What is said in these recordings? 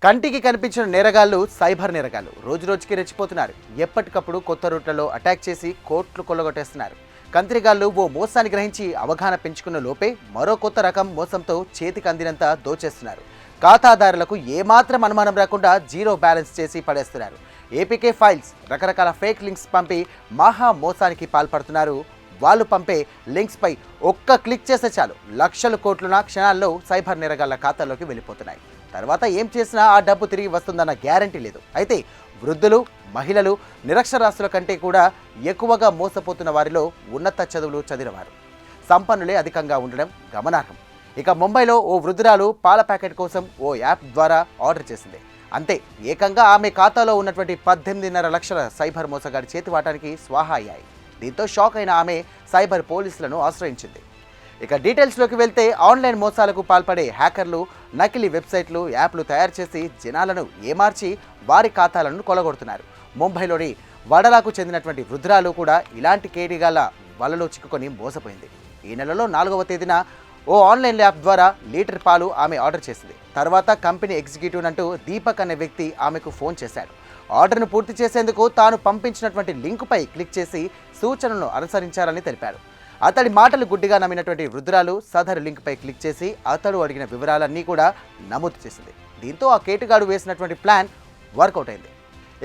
కంటికి కనిపించిన నేరగాళ్లు సైబర్ నేరగాళ్లు రోజురోజుకి రెచ్చిపోతున్నారు. ఎప్పటికప్పుడు కొత్త రూట్లలో అటాక్ చేసి కోట్లు కొల్లగొట్టేస్తున్నారు. కంత్రిగాళ్లు ఓ మోసాన్ని గ్రహించి అవగాహన పెంచుకున్న లోపే మరో కొత్త రకం మోసంతో చేతికి అందినంత దోచేస్తున్నారు. ఖాతాదారులకు ఏమాత్రం అనుమానం రాకుండా జీరో బ్యాలెన్స్ చేసి పడేస్తున్నారు. ఏపీకే ఫైల్స్ రకరకాల ఫేక్ లింక్స్ పంపి మహా మోసానికి పాల్పడుతున్నారు. వాళ్ళు పంపే లింక్స్పై ఒక్క క్లిక్ చేస్తే చాలు లక్షల కోట్లున క్షణాల్లో సైబర్ నేరగాళ్ల ఖాతాల్లోకి వెళ్ళిపోతున్నాయి. తర్వాత ఏం చేసినా ఆ డబ్బు తిరిగి వస్తుందన్న గ్యారంటీ లేదు. అయితే వృద్ధులు, మహిళలు, నిరక్షరాస్యుల కంటే కూడా ఎక్కువగా మోసపోతున్న వారిలో ఉన్నత చదువులు చదివినవారు, సంపన్నులే అధికంగా ఉండడం గమనార్హం. ఇక ముంబైలో ఓ వృద్ధురాలు పాల ప్యాకెట్ కోసం ఓ యాప్ ద్వారా ఆర్డర్ చేసింది. అంతే, ఏకంగా ఆమె ఖాతాలో ఉన్నటువంటి 18.5 లక్షల సైబర్ మోసగాడి చేతివాటానికి స్వాహా అయ్యాయి. దీంతో షాక్ అయిన ఆమె సైబర్ పోలీసులను ఆశ్రయించింది. ఇక డీటెయిల్స్లోకి వెళ్తే ఆన్లైన్ మోసాలకు పాల్పడే హ్యాకర్లు నకిలీ వెబ్సైట్లు, యాప్లు తయారు చేసి జనాలను ఏమార్చి వారి ఖాతాలను కొలగొడుతున్నారు. ముంబైలోని వడలాకు చెందినటువంటి వృద్ధురాలు కూడా ఇలాంటి కేడిగాళ్ల వలలో చిక్కుకొని మోసపోయింది. ఈ నెలలో 4వ తేదీన ఓ ఆన్లైన్ యాప్ ద్వారా లీటర్ పాలు ఆమె ఆర్డర్ చేసింది. తర్వాత కంపెనీ ఎగ్జిక్యూటివ్ అంటూ దీపక్ అనే వ్యక్తి ఆమెకు ఫోన్ చేశాడు. ఆర్డర్ను పూర్తి చేసేందుకు తాను పంపించినటువంటి లింకుపై క్లిక్ చేసి సూచనలను అనుసరించారని తెలిపాడు. అతడి మాటలు గుడ్డిగా నమ్మినటువంటి వృద్ధురాలు సదరు లింక్పై క్లిక్ చేసి అతడు అడిగిన వివరాలన్నీ కూడా నమోదు చేసింది. దీంతో ఆ కేటుగాడు వేసినటువంటి ప్లాన్ వర్కౌట్ అయింది.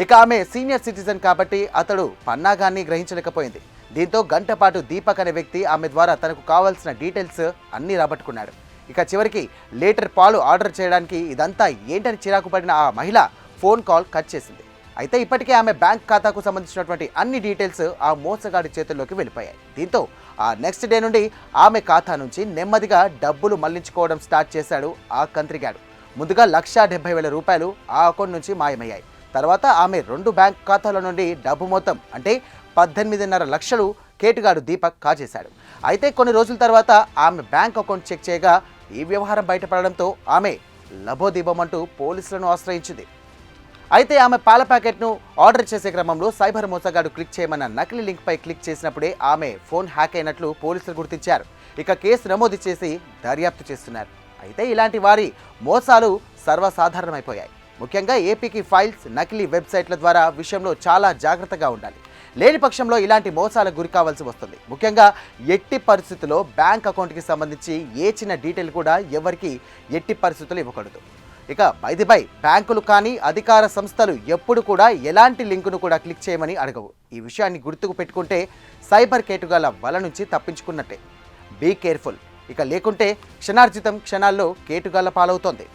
ఇక ఆమె సీనియర్ సిటిజన్ కాబట్టి అతడు పన్నాగాన్ని గ్రహించలేకపోయింది. దీంతో గంట పాటు దీపక్ అనే వ్యక్తి ఆమె ద్వారా తనకు కావాల్సిన డీటెయిల్స్ అన్నీ రాబట్టుకున్నాడు. ఇక చివరికి లీటర్ పాలు ఆర్డర్ చేయడానికి ఇదంతా ఏంటని చిరాకు పడిన ఆ మహిళ ఫోన్ కాల్ కట్ చేసింది. అయితే ఇప్పటికే ఆమె బ్యాంక్ ఖాతాకు సంబంధించినటువంటి అన్ని డీటెయిల్స్ ఆ మోసగాడి చేతుల్లోకి వెళ్ళిపోయాయి. దీంతో ఆ నెక్స్ట్ డే నుండి ఆమె ఖాతా నుంచి నెమ్మదిగా డబ్బులు మళ్లించుకోవడం స్టార్ట్ చేశాడు ఆ కంత్రిగాడు. ముందుగా 1,70,000 రూపాయలు ఆ అకౌంట్ నుంచి మాయమయ్యాయి. తర్వాత ఆమె 2 బ్యాంక్ ఖాతాల నుండి డబ్బు మొత్తం అంటే 18.5 లక్షలు కేటుగాడు దీపక్ కాజేశాడు. అయితే కొన్ని రోజుల తర్వాత ఆమె బ్యాంక్ అకౌంట్ చెక్ చేయగా ఈ వ్యవహారం బయటపడడంతో ఆమె లబోదీపమంటూ పోలీసులను ఆశ్రయించింది. అయితే ఆమె పాల ప్యాకెట్ను ఆర్డర్ చేసే క్రమంలో సైబర్ మోసగాడు క్లిక్ చేయమన్న నకిలీ లింక్పై క్లిక్ చేసినప్పుడే ఆమె ఫోన్ హ్యాక్ అయినట్లు పోలీసులు గుర్తించారు. ఇక కేసు నమోదు చేసి దర్యాప్తు చేస్తున్నారు. అయితే ఇలాంటి వారి మోసాలు సర్వసాధారణమైపోయాయి. ముఖ్యంగా ఏపీకి ఫైల్స్ నకిలీ వెబ్సైట్ల ద్వారా విషయంలో చాలా జాగ్రత్తగా ఉండాలి. లేని పక్షంలో ఇలాంటి మోసాలకు గురి కావాల్సి వస్తుంది. ముఖ్యంగా ఎట్టి పరిస్థితుల్లో బ్యాంక్ అకౌంట్కి సంబంధించి ఏ చిన్న డీటెయిల్ కూడా ఎవరికి ఎట్టి పరిస్థితులు ఇవ్వకూడదు. ఇక బై బ్యాంకులు కానీ అధికార సంస్థలు ఎప్పుడు కూడా ఎలాంటి లింకును కూడా క్లిక్ చేయమని అడగవు. ఈ విషయాన్ని గుర్తుకు పెట్టుకుంటే సైబర్ కేటుగాల వల నుంచి తప్పించుకున్నట్టే. Be careful. ఇక లేకుంటే క్షణార్జితం క్షణాల్లో కేటుగాల పాలవుతోంది.